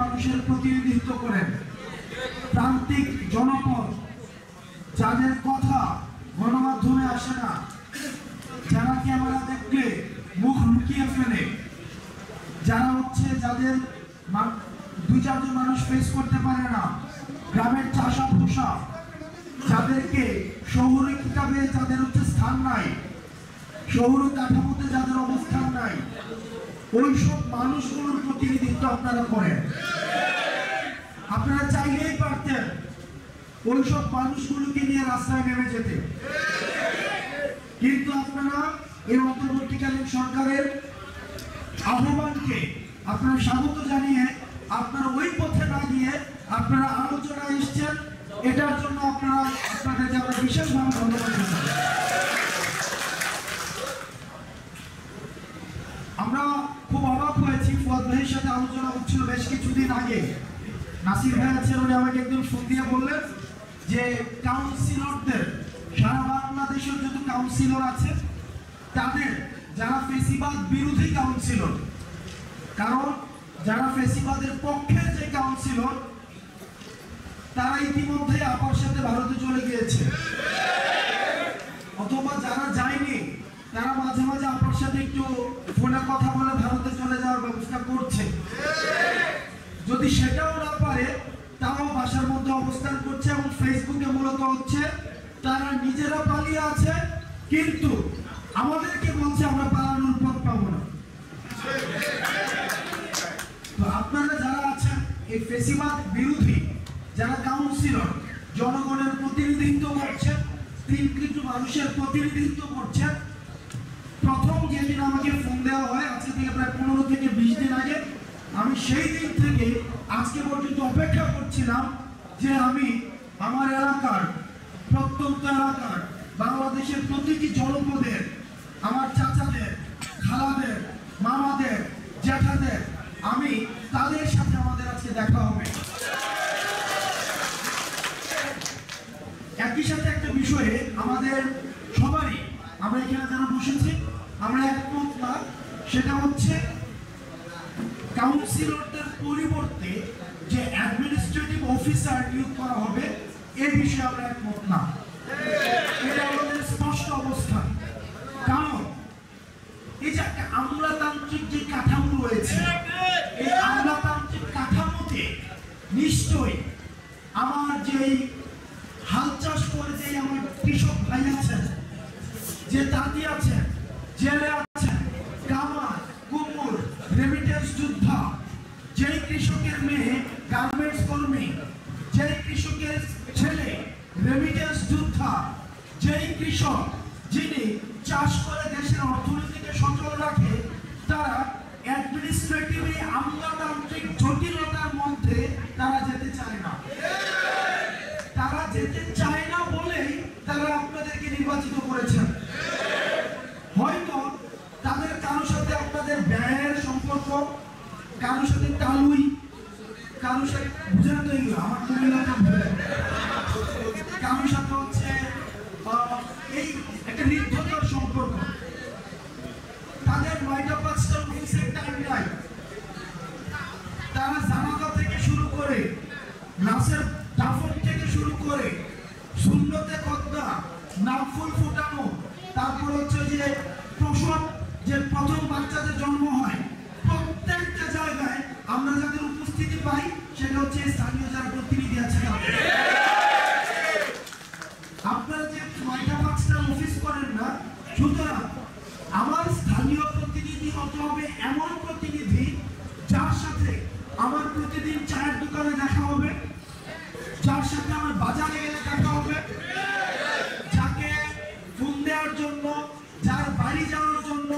মানুষের প্রতিনিধিত্ব করেন, প্রান্তিক জনপদ, যাদের কথা গণমাধ্যমে আসে না, যারা ক্যামেরা দেখলে মুখ লুকিয়ে ফেলে, যারা হচ্ছে যাদের 2-4 মানুষ ফেস করতে পারে না, গ্রামের চাষা পোষা, যাদেরকে শহরে কিতাবে যাদের হচ্ছে স্থান নাই, শহর কাঠামোতে যাদের অবস্থান নাই, ওইসব মানুষগুলোর প্রতিনিধিত্ব আপনারা করেন। আপনারা চাইলেই পারতেন ওইসব মানুষগুলোকে নিয়ে রাস্তায় নেমে যেতে, কিন্তু আপনারা এই অন্তর্বর্তীকালীন সরকারের আহ্বানকে আপনারা স্বাগত জানিয়ে আপনারা ওই পথে না গিয়ে আপনারা আলোচনায় এসেছেন। এটার জন্য আপনাদেরকে আমরা বিশেষভাবে ধন্যবাদ জানাই। আমরা খুব অবাক হয়েছি, ফুয়াদ ভাইয়ের সাথে আলোচনা হচ্ছিল বেশ কিছুদিন আগে। নাসির ভাই আছেন, উনি আমাকে একদম ফোন দিয়ে বললেন যে কাউন্সিলরদের, সারা বাংলাদেশের যত কাউন্সিলর আছে তাদের যারা ফেসিবাদ বিরোধী কাউন্সিলর, কারণ যারা ফেসিবাদের পক্ষে যে কাউন্সিলর তারা ইতিমধ্যে আপার সাথে ভারতে চলে গিয়েছে, অথবা যারা যায়নি তারা মাঝে মাঝে আপার সাথে একটু ফোনে কথা বলে ভারতে চলে যাওয়ার ব্যবস্থা করছে। যদি সেটাও না পারে তাও বাসার মধ্যে অবস্থান করছে এবং ফেসবুকে মূলত হচ্ছে তারা নিজেরা পালিয়ে আছে, কিন্তু আমাদেরকে বলছে আমরা পালানোর পথ পাবো না। তো আপনারা যারা আছেন এই ফেসিবাদ বিরোধী যারা কাউন্সিলর, জনগণের প্রতিনিধিত্ব করছেন, 3 কোটি মানুষের প্রতিনিধিত্ব করছেন, প্রথম যেদিন আমাকে ফোন দেওয়া হয় আজকে থেকে প্রায় 15 থেকে 20 দিন আগে, আমি সেই দিন থেকে আজকে পর্যন্ত অপেক্ষা করছিলাম যে আমি আমার এলাকার, প্রত্যন্ত এলাকার, বাংলাদেশের প্রতিটি জনপদের আমার চাচাদের, খালাদের, মামাদের, জ্যাঠাদের, আমি তাদের সাথে আমাদের আজকে দেখা হবে। একই সাথে একটা বিষয়ে আমাদের সবারই, আমরা এখানে যারা বসেছি আমরা একমত না, সেটা হচ্ছে কাউন্সিলরদের পরিবর্তে যে অ্যাডমিনিস্ট্রেটিভ অফিসার নিয়োগ করা হবে এ বিষয়ে আমরা একমত না। এটা আমাদের স্পষ্ট অবস্থান, কারণ এই যে একটা আমলাতান্ত্রিক যে কাঠামো রয়েছে, এই আমলাতান্ত্রিক কাঠামোতে নিশ্চয়ই আমার যেই হাল চাষ করে যে আমার কৃষক ভাই আছেন, যে দাদি আছেন, জেলে আছেন, কামার, কুমুর, রেমিটেন্স যোদ্ধা, যেই কৃষকের মেয়ে গার্মেন্টস কর্মী, যেই কৃষকের ছেলে রেমিটেন্স যোদ্ধা, যেই কৃষক যিনি চাষ করে দেশের অর্থনীতিকে সচল রাখে, তারা অ্যাডমিনিস্ট্রেটিভ আমলাতান্ত্রিক জটিলতার মধ্যে তারা যেতে চায় না। তারা যেতে চায় না বলেই তারা আপনাদেরকে নির্বাচিত করেছেন। হয়তো তাদের কারোর সাথে আপনাদের ব্যয়ের সম্পর্ক, কারোর সাথে তালুই, কারোর সাথে বুঝে না, তো এগুলো আমার কারোর সাথে হচ্ছে এই একটা নির্ভরতার সম্পর্ক। তাদের 9টা-5টা অফিসের টাইম নাই, তারা জানাজা থেকে শুরু করে, লাশের দাফন থেকে শুরু করে, সুন্নতে কদা, নামফুল ফোটানো, তারপর হচ্ছে যে প্রসব, যে প্রথম বাচ্চাদের জন্ম হয়, প্রত্যেকটা জায়গায় আমরা যাদের উপস্থিতি পাই সেটা হচ্ছে স্থানীয় যারা প্রতিনিধি আছে। আপনারা যে 9টা-5টা অফিস করেন না, সুতরাং আমার স্থানীয় প্রতিনিধি হতে হবে এমন প্রতিনিধি যার সাথে আমার প্রতিদিন চায়ের দোকানে দেখা হবে, যার সাথে আমার বাজারে গেলে দেখা হবে, যাকে ফোন দেওয়ার জন্য, যার বাড়ি যাওয়ার জন্য,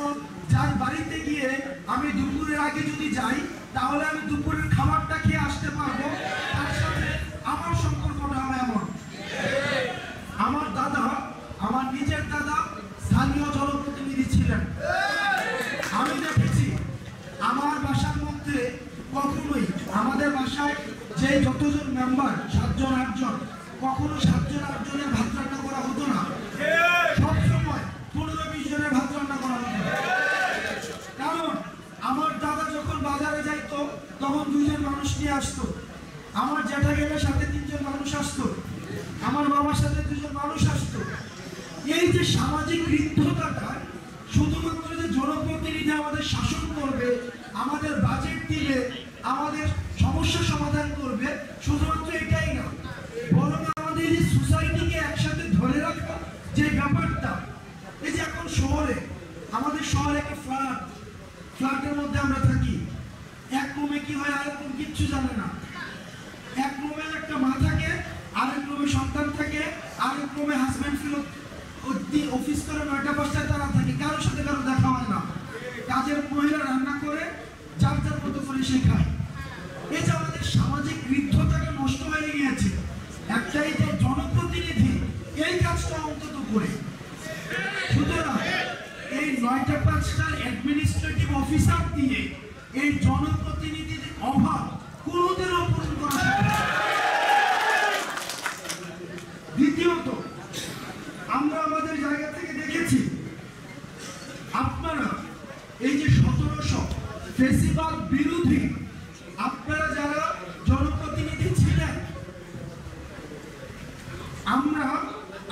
যার বাড়িতে গিয়ে আমি দুপুরের আগে যদি যাই তাহলে আমি দুপুরের খাবারটা খেয়ে আসতে পারবো, তার সাথে আমার সম্পর্কটা হবে এমন। আমার দাদা, আমার নিজের দাদা স্থানীয় জনপ্রতিনিধি ছিলেন। আমি দেখেছি আমার বাসার মধ্যে কখনোই, আমাদের বাসায় যে যতজন মেম্বার 7 জন 8 জন, কখনো 7 জন 8 জনের ভাত রান্না করা হতো না, সবসময় 15-20 জনের ভাত রান্না করা হতো। কারণ আমার দাদা যখন বাজারে যাইতো তখন 2 জন মানুষ নিয়ে আসতো, আমার জ্যাঠা গেলের সাথে 3 জন মানুষ আসতো, আমার বাবার সাথে 2 জন মানুষ আসতো। এই যে সামাজিক ঋদ্ধতাটা, শুধুমাত্র যে জনপ্রতিনিধি আমাদের শাসন করবে, আমাদের বাজেট দিবে, আমাদের সমস্যা সমাধান করবে, শুধুমাত্র এটাই না, বরং আমাদের এই সোসাইটিকে একসাথে ধরে রাখা যে ব্যাপারটা, এই যে এখন শহরে, আমাদের শহরে একটা ফ্ল্যাটের মধ্যে আমরা থাকি, এক রুমে কি হয় আরেক রুম কিচ্ছু জানে না, এক রুমে একটা মা থাকে, আরেক রুমে সন্তান থাকে, আরেক রুমে হাজব্যান্ড ফিরত অফিস করে 9টা 5টায় তারা থাকে, কারোর সাথে কারো দেখা হয় না, কাজের মহিলা রান্না করে যার যার মতো করে সে খায়। এই যে আমাদের সামাজিক ঋদ্ধতাটা নষ্ট হয়ে গিয়েছে, একটাই যে জনপ্রতিনিধি এই কাজটা অন্তত করে। সুতরাং এই 9টা 5টার অ্যাডমিনিস্ট্রেটিভ অফিসার দিয়ে এই জনপ্রতিনিধির অভাব কোনোদিনও পূরণ করা সম্ভব না। দ্বিতীয়ত, আমরা আমাদের জায়গা থেকে দেখেছি, আপনারা এই যে 1700 ফেসিবাদ বিরোধী আপনারা যারা জনপ্রতিনিধি ছিলেন, আমরা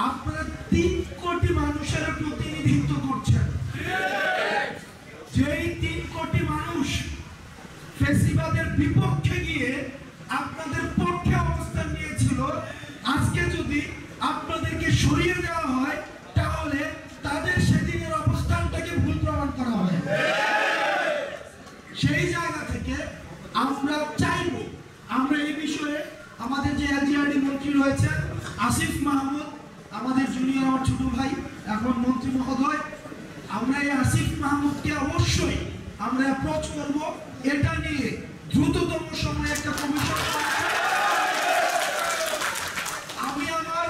আপনারা 3 কোটি মানুষের প্রতিনিধিত্ব করছেন। যেই 3 কোটি মানুষ ফেসিবাদের বিপক্ষে গিয়ে আপনাদের পক্ষে অবস্থান নিয়েছিল, আজকে যদি আপনাদেরকে সরিয়ে দেওয়া হয়, তাহলে তাদের সেদিনের অবস্থানটাকে ভুল প্রমাণ করা হবে। সেই জায়গা থেকে আমরা চাইব, আমরা এই বিষয়ে আমাদের যে এলজিআরডি মন্ত্রী রয়েছেন আসিফ মাহমুদ, আমাদের জুনিয়র, আমার ছোট ভাই, এখন মন্ত্রী মহোদয়, আমরা এই আসিফ মাহমুদকে অবশ্যই আমরা অ্যাপ্রোচ করব, এটা নিয়ে দ্রুততম সময়ে একটা কমিশন। আমি আমার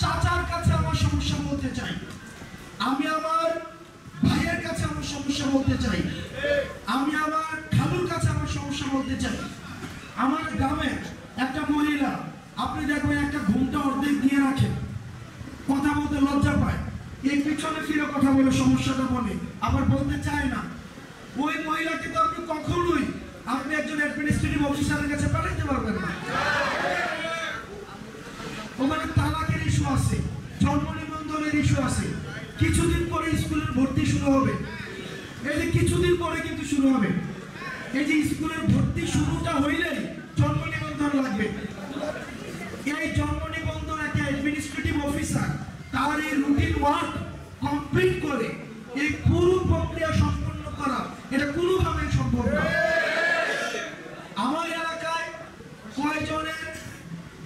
চাচার কাছে আমার সমস্যা বলতে চাই, আমি আমার ভাইয়ের কাছে আমার সমস্যা বলতে চাই, আমি আমার খালুর কাছে আমার সমস্যা বলতে চাই। আমার গ্রামে একটা মহিলা, আপনি দেখবেন একটা ঘুমটা অর্ধেক দিয়ে রাখে, কথা বলতে লজ্জা পায়, এই পিছনে ফিরে কথা বলে সমস্যাটা বলে, আবার বলতে চায় না। ওই মহিলাকে তো আপনি কখনোই আপনি একজন অ্যাডমিনিস্ট্রেটিভ অফিসারের কাছে পাঠাতে পারবেন না। ওখানে তালাকের ইস্যু আছে, জন্ম নিবন্ধনের ইস্যু আছে, কিছুদিন পরে স্কুলের ভর্তি শুরু হবে, এই যে কিছুদিন পরে কিন্তু শুরু হবে, এই যে স্কুলের ভর্তি শুরুটা হইলেই জন্ম নিবন্ধন লাগবে। এই জন্ম নিবন্ধন একটা অ্যাডমিনিস্ট্রেটিভ অফিসার তার এই রুটিন ওয়ার্ক কমপ্লিট করে এই পুরো প্রক্রিয়া সম্পন্ন করা, এটা কোনোভাবেই সম্ভব না। আমার এলাকায় কয়জনের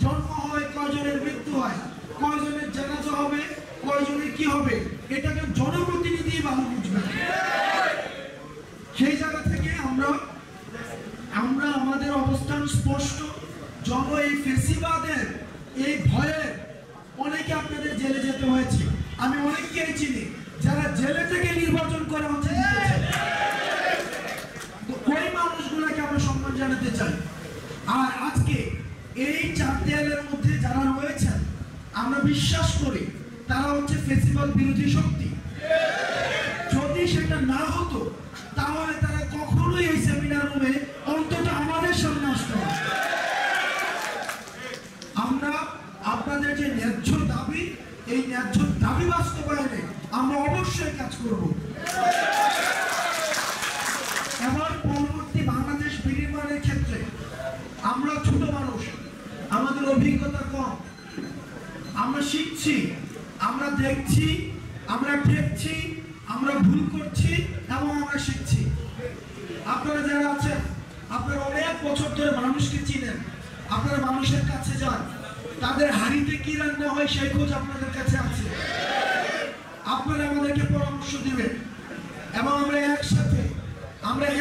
জন্ম হয়, কয়জনের মৃত্যু হয়, কয়জনের জানাজা হবে, কয়জনের কি হবে, এটাকে জনপ্রতিনিধি ভালো বুঝবে। সেই জায়গা থেকে আমরা আমাদের অবস্থান স্পষ্ট। এই ফেসিবাদের এই ভয়ে অনেকে আপনাদের জেলে যেতে হয়েছে, আমি অনেককেই চিনি যারা জেলে থেকে নির্বাচন করে হচ্ছে, ওই মানুষগুলোকে আমরা সম্মান জানাতে চাই। আর আজকে এই 4 দেয়ালের মধ্যে যারা রয়েছেন, আমরা বিশ্বাস করি তারা হচ্ছে ফেসিবাদ বিরোধী শক্তি। যদি সেটা না হতো, তাহলে তারা কখনোই এই সেমিনার রুমে অন্তত আমাদের সামনে আসতো না। আমরা আপনাদের যে ন্যায্য দাবি, এই ন্যায্য দাবি বাস্তবায়নে আমরা অবশ্যই কাজ করব। এবার পরবর্তী বাংলাদেশ বিনির্মাণের ক্ষেত্রে আমরা ছোট মানুষ, আমাদের অভিজ্ঞতা কম, আমরা শিখছি, আমরা দেখছি, আমরা ঠেকছি, আমরা ভুল করছি এবং আমরা শিখছি। আপনারা যারা আছেন, আপনারা অনেক বছর ধরে মানুষকে চিনেন, আপনারা মানুষের কাছে যান, তাদের হাড়িতে কি রান্না হয় সেই খোঁজ আপনাদের কাছে আছে, আপনারা আমাদেরকে পরামর্শ দিবেন এবং আমরা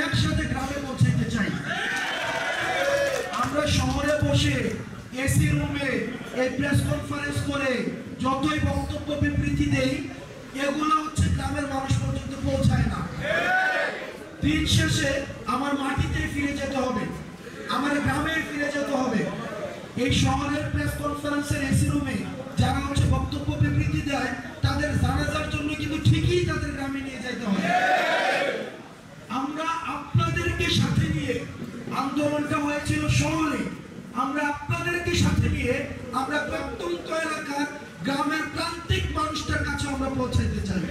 একসাথে গ্রামে পৌঁছাইতে চাই। আমরা শহরে বসে এসি রুমে এই প্রেস কনফারেন্স করে যতই বক্তব্য বিবৃতি দেই, এগুলো হচ্ছে গ্রামের মানুষ পর্যন্ত পৌঁছায় না। দিন শেষে আমার মাটিতে ফিরে যেতে হবে, আমার গ্রামে ফিরে যেতে হবে। এই শহরের প্রেস কনফারেন্সের এসি রুমে যারা হচ্ছে বক্তব্য বিবৃতি দেয়, তাদের জানাজার জন্য কিন্তু ঠিকই তাদের গ্রামে নিয়ে যেতে হবে। আমরা আপনাদেরকে সাথে নিয়ে আন্দোলনটা হয়েছিল শহরে, আমরা আপনাদেরকে সাথে নিয়ে আমরা প্রত্যন্ত এলাকার গ্রামের প্রান্তিক মানুষদের কাছে আমরা পৌঁছাইতে চাই।